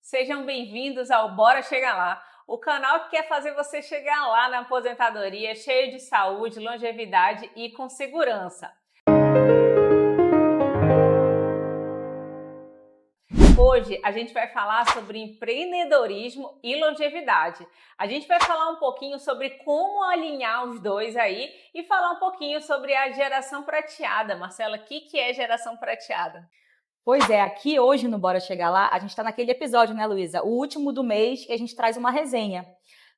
Sejam bem-vindos ao Bora Chegar Lá, o canal que quer fazer você chegar lá na aposentadoria cheio de saúde, longevidade e com segurança. Hoje a gente vai falar sobre empreendedorismo e longevidade. A gente vai falar um pouquinho sobre como alinhar os dois aí e falar um pouquinho sobre a geração prateada. Marcela, o que é geração prateada? Pois é, aqui hoje no Bora Chegar Lá, a gente está naquele episódio, né, Luísa? O último do mês que a gente traz uma resenha.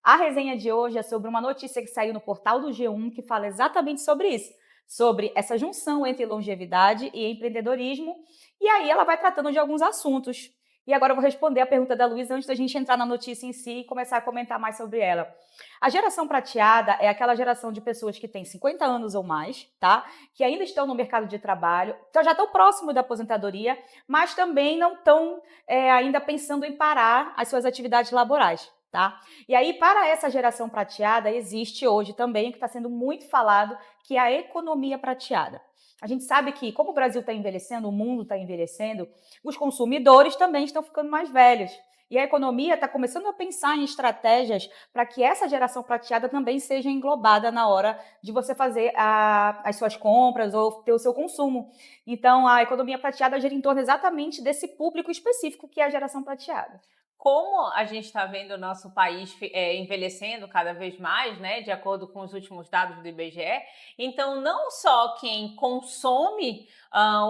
A resenha de hoje é sobre uma notícia que saiu no portal do G1 que fala exatamente sobre isso, sobre essa junção entre longevidade e empreendedorismo. E aí ela vai tratando de alguns assuntos. E agora eu vou responder a pergunta da Luísa antes da gente entrar na notícia em si e começar a comentar mais sobre ela. A geração prateada é aquela geração de pessoas que têm 50 anos ou mais, tá? Que ainda estão no mercado de trabalho, então já estão próximo da aposentadoria, mas também não estão ainda pensando em parar as suas atividades laborais. Tá? E aí, para essa geração prateada, existe hoje também o que está sendo muito falado, que é a economia prateada. A gente sabe que, como o Brasil está envelhecendo, o mundo está envelhecendo, os consumidores também estão ficando mais velhos. E a economia está começando a pensar em estratégias para que essa geração prateada também seja englobada na hora de você fazer as suas compras ou ter o seu consumo. Então, a economia prateada gira em torno exatamente desse público específico que é a geração prateada. Como a gente está vendo o nosso país envelhecendo cada vez mais, né, de acordo com os últimos dados do IBGE, então não só quem consome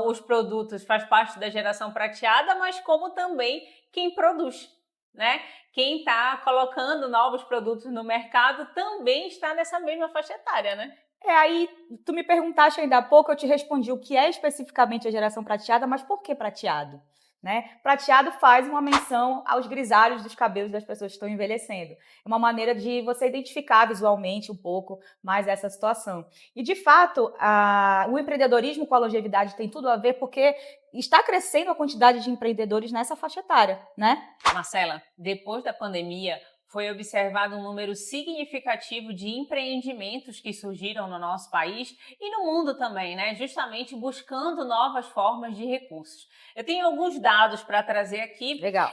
os produtos faz parte da geração prateada, mas como também quem produz, né? Quem está colocando novos produtos no mercado também está nessa mesma faixa etária, né? Aí tu me perguntaste ainda há pouco, eu te respondi o que é especificamente a geração prateada, mas por que prateado? Né? Prateado faz uma menção aos grisalhos dos cabelos das pessoas que estão envelhecendo. É uma maneira de você identificar visualmente um pouco mais essa situação. E, de fato, o empreendedorismo com a longevidade tem tudo a ver porque está crescendo a quantidade de empreendedores nessa faixa etária, né? Marcela, depois da pandemia, foi observado um número significativo de empreendimentos que surgiram no nosso país e no mundo também, né? Justamente buscando novas formas de recursos. Eu tenho alguns dados para trazer aqui Legal.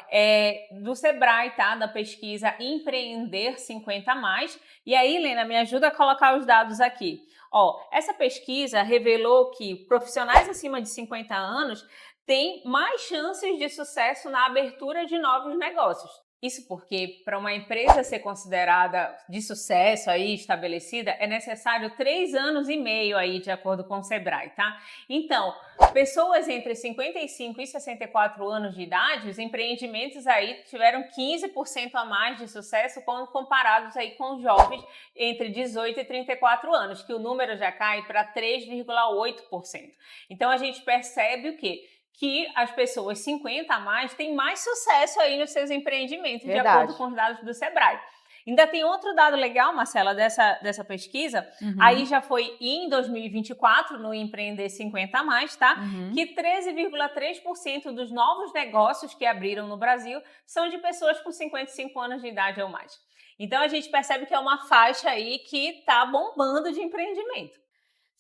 do Sebrae, tá? Da pesquisa Empreender 50 Mais. E aí, Helena, me ajuda a colocar os dados aqui. Ó, essa pesquisa revelou que profissionais acima de 50 anos têm mais chances de sucesso na abertura de novos negócios. Isso porque, para uma empresa ser considerada de sucesso aí estabelecida, é necessário 3 anos e meio aí, de acordo com o Sebrae, tá? Então, pessoas entre 55 e 64 anos de idade, os empreendimentos aí tiveram 15% a mais de sucesso quando comparados aí com os jovens entre 18 e 34 anos, que o número já cai para 3,8%. Então, a gente percebe o quê? Que as pessoas 50 a mais têm mais sucesso aí nos seus empreendimentos, Verdade. de acordo com os dados do Sebrae. Ainda tem outro dado legal, Marcela, dessa pesquisa, aí já foi em 2024, no Empreender 50 a mais, tá? Que 13,3% dos novos negócios que abriram no Brasil são de pessoas com 55 anos de idade ou mais. Então a gente percebe que é uma faixa aí que tá bombando de empreendimento.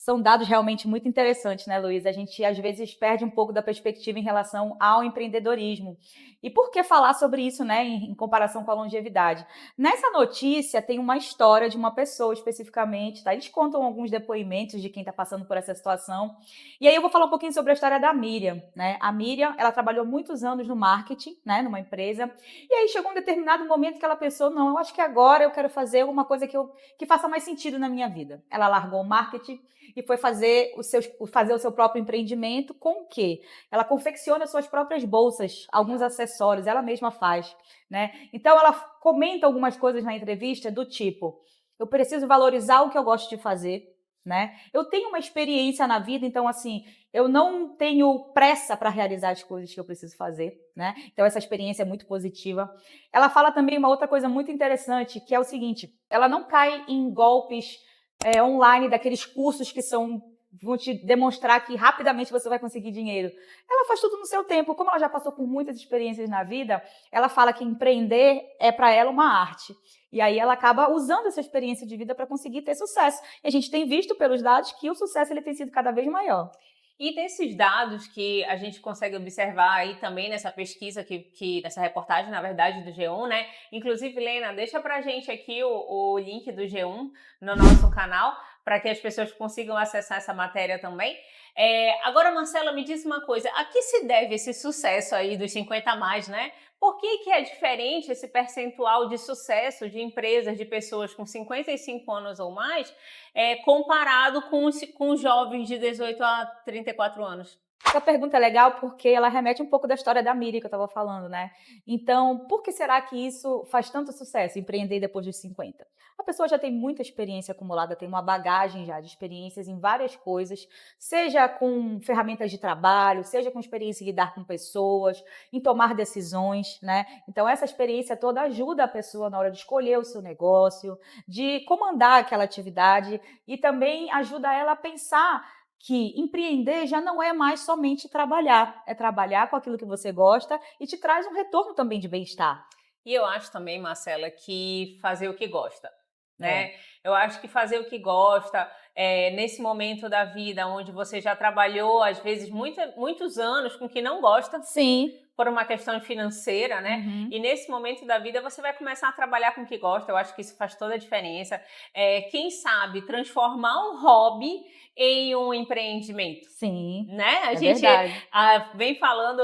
São dados realmente muito interessantes, né, Luísa? A gente, às vezes, perde um pouco da perspectiva em relação ao empreendedorismo. E por que falar sobre isso, né, em comparação com a longevidade? Nessa notícia, tem uma história de uma pessoa especificamente, tá? Eles contam alguns depoimentos de quem está passando por essa situação. E aí eu vou falar um pouquinho sobre a história da Miriam, né? A Miriam, ela trabalhou muitos anos no marketing, né, numa empresa. E aí chegou um determinado momento que ela pensou, não, eu acho que agora eu quero fazer alguma coisa que faça mais sentido na minha vida. Ela largou o marketing e foi fazer o seu próprio empreendimento com o quê? Ela confecciona suas próprias bolsas, alguns acessórios, ela mesma faz, né? Então, ela comenta algumas coisas na entrevista do tipo, eu preciso valorizar o que eu gosto de fazer, né? Eu tenho uma experiência na vida, então, assim, eu não tenho pressa para realizar as coisas que eu preciso fazer, né? Então, essa experiência é muito positiva. Ela fala também uma outra coisa muito interessante, que é o seguinte, ela não cai em golpes online, daqueles cursos que vão te demonstrar que rapidamente você vai conseguir dinheiro. Ela faz tudo no seu tempo. Como ela já passou por muitas experiências na vida, ela fala que empreender é para ela uma arte. E aí ela acaba usando essa experiência de vida para conseguir ter sucesso. E a gente tem visto pelos dados que o sucesso ele tem sido cada vez maior. E desses dados que a gente consegue observar aí também nessa pesquisa, nessa reportagem, na verdade, do G1, né? Inclusive, Lena, deixa pra gente aqui o link do G1 no nosso canal, para que as pessoas consigam acessar essa matéria também. Agora, Marcela, me diz uma coisa, a que se deve esse sucesso aí dos 50 a mais, né? Por que é diferente esse percentual de sucesso de empresas, de pessoas com 55 anos ou mais, comparado com jovens de 18 a 34 anos? Essa pergunta é legal porque ela remete um pouco da história da Miriam que eu estava falando, né? Então, por que será que isso faz tanto sucesso, empreender depois dos 50? A pessoa já tem muita experiência acumulada, tem uma bagagem já de experiências em várias coisas, seja com ferramentas de trabalho, seja com experiência em lidar com pessoas, em tomar decisões, né? Então, essa experiência toda ajuda a pessoa na hora de escolher o seu negócio, de comandar aquela atividade e também ajuda ela a pensar que empreender já não é mais somente trabalhar, é trabalhar com aquilo que você gosta e te traz um retorno também de bem-estar. E eu acho também, Marcela, que fazer o que gosta, né? É. Eu acho que fazer o que gosta, nesse momento da vida onde você já trabalhou, às vezes, muitos anos com o que não gosta, Sim. por uma questão financeira, né? Uhum. E nesse momento da vida você vai começar a trabalhar com o que gosta. Eu acho que isso faz toda a diferença. Quem sabe transformar um hobby em um empreendimento. Sim, Né? A é gente verdade. vem falando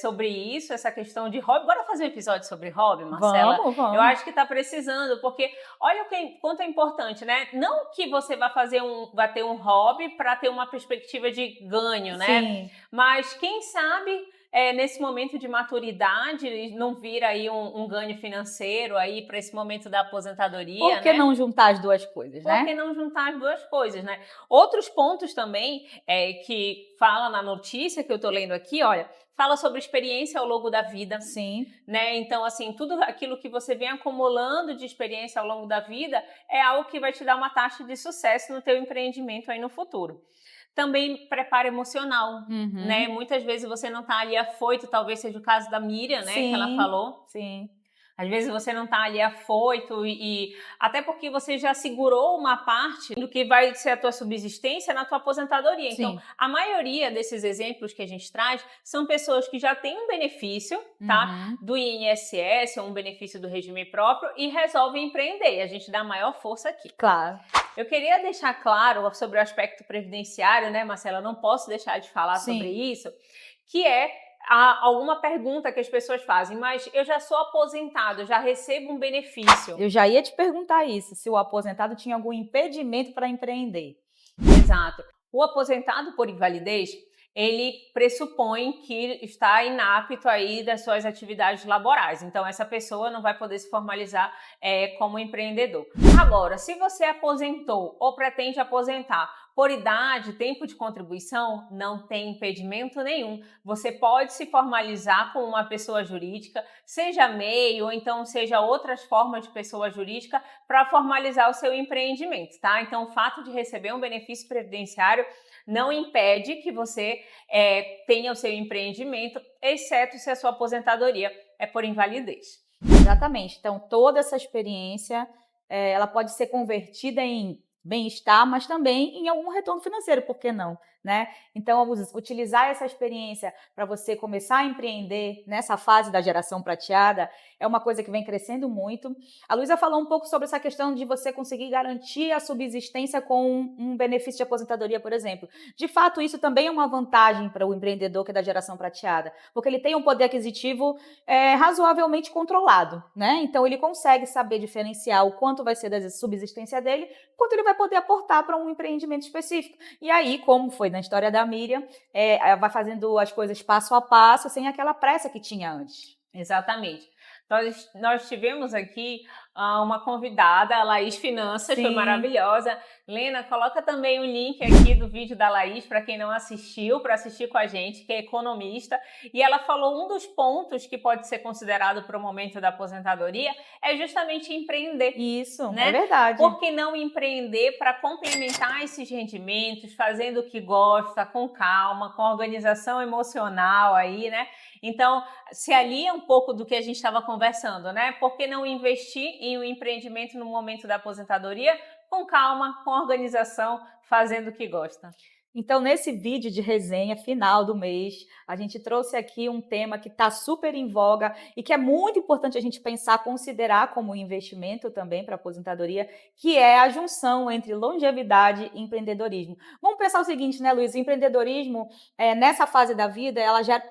sobre isso, essa questão de hobby. Bora fazer um episódio sobre hobby, Marcela? Vamos, Eu vamos. acho que está precisando, porque olha quanto é importante, né? Não que você vai ter um hobby para ter uma perspectiva de ganho, né? Sim. Mas quem sabe nesse momento de maturidade não vir aí um ganho financeiro aí para esse momento da aposentadoria, Por que né? não juntar as duas coisas, Por que né? não juntar as duas coisas, né? Outros pontos também que fala na notícia que eu tô lendo aqui, olha, fala sobre experiência ao longo da vida, Sim. né? Então, assim, tudo aquilo que você vem acumulando de experiência ao longo da vida é algo que vai te dar uma taxa de sucesso no teu empreendimento aí no futuro. Também preparo emocional, né? Uhum. Muitas vezes você não tá ali afoito, talvez seja o caso da Miriam, né? Que ela Sim, falou. sim. Às vezes você não está ali afoito até porque você já segurou uma parte do que vai ser a tua subsistência na tua aposentadoria. Então, Sim. a maioria desses exemplos que a gente traz são pessoas que já têm um benefício, tá? Uhum. Do INSS, ou um benefício do regime próprio e resolvem empreender. E a gente dá maior força aqui. Claro. Eu queria deixar claro sobre o aspecto previdenciário, né, Marcela? Eu não posso deixar de falar sobre Sim. isso, que há alguma pergunta que as pessoas fazem, mas eu já sou aposentado, já recebo um benefício. Eu já ia te perguntar isso, se o aposentado tinha algum impedimento para empreender. Exato. O aposentado por invalidez, ele pressupõe que está inapto aí das suas atividades laborais. Então, essa pessoa não vai poder se formalizar como empreendedor. Agora, se você aposentou ou pretende aposentar por idade, tempo de contribuição, não tem impedimento nenhum. Você pode se formalizar como uma pessoa jurídica, seja MEI ou então seja outras formas de pessoa jurídica, para formalizar o seu empreendimento, tá? Então, o fato de receber um benefício previdenciário não impede que você tenha o seu empreendimento, exceto se a sua aposentadoria é por invalidez. Exatamente. Então, toda essa experiência, ela pode ser convertida em bem-estar, mas também em algum retorno financeiro, por que não? Né? Então, utilizar essa experiência para você começar a empreender nessa fase da geração prateada é uma coisa que vem crescendo muito. A Luísa falou um pouco sobre essa questão de você conseguir garantir a subsistência com um benefício de aposentadoria, por exemplo. De fato, isso também é uma vantagem para o empreendedor que é da geração prateada, porque ele tem um poder aquisitivo razoavelmente controlado, né? Então, ele consegue saber diferenciar o quanto vai ser da subsistência dele, quanto ele vai poder aportar para um empreendimento específico. E aí, como foi na história da Miriam, vai fazendo as coisas passo a passo, sem aquela pressa que tinha antes. Exatamente. Nós tivemos aqui uma convidada, a Laís Finanças, Sim. Foi maravilhosa. Lena, coloca também o link aqui do vídeo da Laís para quem não assistiu, para assistir com a gente, que é economista. E ela falou um dos pontos que pode ser considerado para o momento da aposentadoria é justamente empreender. Isso, né? É verdade. Por que não empreender para complementar esses rendimentos, fazendo o que gosta, com calma, com organização emocional aí, né? Então, se alia um pouco do que a gente estava conversando, né? Por que não investir em um empreendimento no momento da aposentadoria? Com calma, com organização, fazendo o que gosta. Então, nesse vídeo de resenha final do mês, a gente trouxe aqui um tema que está super em voga e que é muito importante a gente pensar, considerar como investimento também para a aposentadoria, que é a junção entre longevidade e empreendedorismo. Vamos pensar o seguinte, né, Luiz? O empreendedorismo, nessa fase da vida,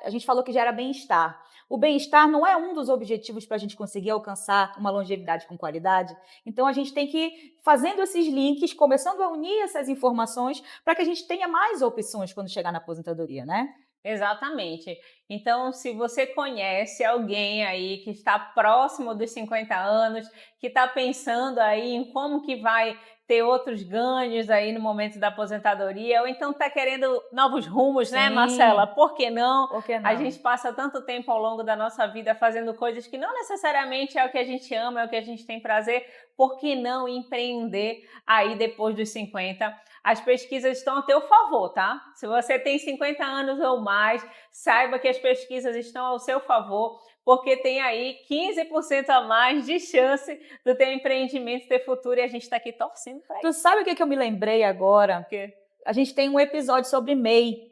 a gente falou que gera bem-estar. O bem-estar não é um dos objetivos para a gente conseguir alcançar uma longevidade com qualidade. Então, a gente tem que ir fazendo esses links, começando a unir essas informações para que a gente tenha mais opções quando chegar na aposentadoria, né? Exatamente. Então, se você conhece alguém aí que está próximo dos 50 anos, que está pensando aí em como que vai ter outros ganhos aí no momento da aposentadoria, ou então está querendo novos rumos, né, Sim. Marcela? Por que não? Por que não? A gente passa tanto tempo ao longo da nossa vida fazendo coisas que não necessariamente é o que a gente ama, é o que a gente tem prazer. Por que não empreender aí depois dos 50? As pesquisas estão a teu favor, tá? Se você tem 50 anos ou mais, saiba que as pesquisas estão ao seu favor, porque tem aí 15% a mais de chance do teu empreendimento ter futuro e a gente está aqui torcendo para isso. Tu sabe o que eu me lembrei agora? O quê? A gente tem um episódio sobre MEI,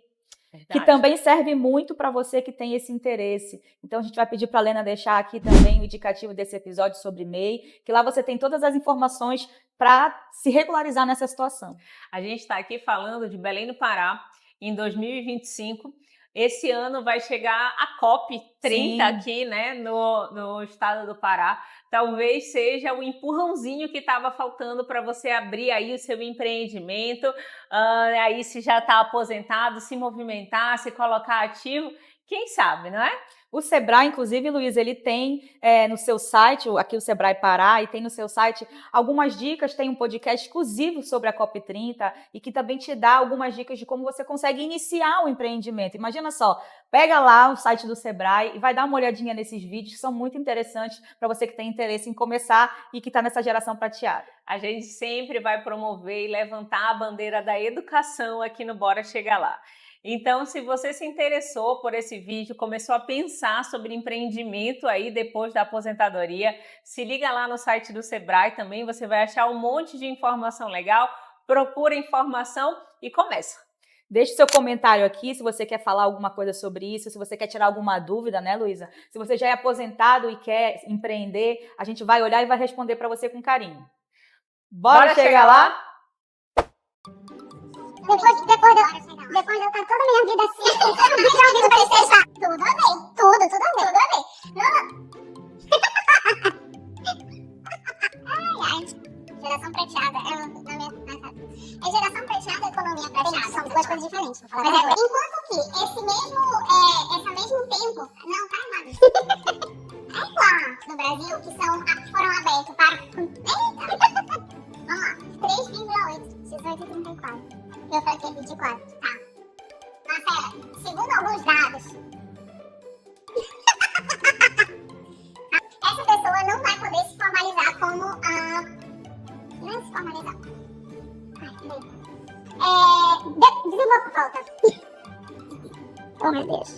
Verdade. que também serve muito para você que tem esse interesse. Então, a gente vai pedir para a Lena deixar aqui também o indicativo desse episódio sobre MEI, que lá você tem todas as informações para se regularizar nessa situação. A gente está aqui falando de Belém do Pará em 2025. Esse ano vai chegar a COP 30 aqui, né, no estado do Pará. Talvez seja o empurrãozinho que estava faltando para você abrir aí o seu empreendimento, aí se já está aposentado, se movimentar, se colocar ativo, quem sabe, não é? O Sebrae, inclusive, Luiz, ele tem no seu site, aqui o Sebrae Pará, e tem no seu site algumas dicas, tem um podcast exclusivo sobre a COP30 e que também te dá algumas dicas de como você consegue iniciar o empreendimento. Imagina só, pega lá o site do Sebrae e vai dar uma olhadinha nesses vídeos que são muito interessantes para você que tem interesse em começar e que está nessa geração prateada. A gente sempre vai promover e levantar a bandeira da educação aqui no Bora Chegar Lá. Então, se você se interessou por esse vídeo, começou a pensar sobre empreendimento aí depois da aposentadoria, se liga lá no site do Sebrae também, você vai achar um monte de informação legal, procura informação e começa. Deixe seu comentário aqui se você quer falar alguma coisa sobre isso, se você quer tirar alguma dúvida, né, Luísa? Se você já é aposentado e quer empreender, a gente vai olhar e vai responder para você com carinho. Bora chegar lá? Depois de eu estar toda a minha vida assim, eu ouvindo PlayStation. Tudo a ver. Tudo a ver. Ai, geração prateada. É geração prateada e economia prateada. São duas coisas diferentes. Enquanto que esse mesmo tempo, não tá errado. É lá no Brasil que foram abertos para... Eita! Vamos lá. 3,8. 18,34. Eu falei que é 24, tá. Marcela, segundo alguns dados, essa pessoa não vai poder se formalizar como não é se formalizar. Ai, desenvolva a pauta. Oh, meu Deus.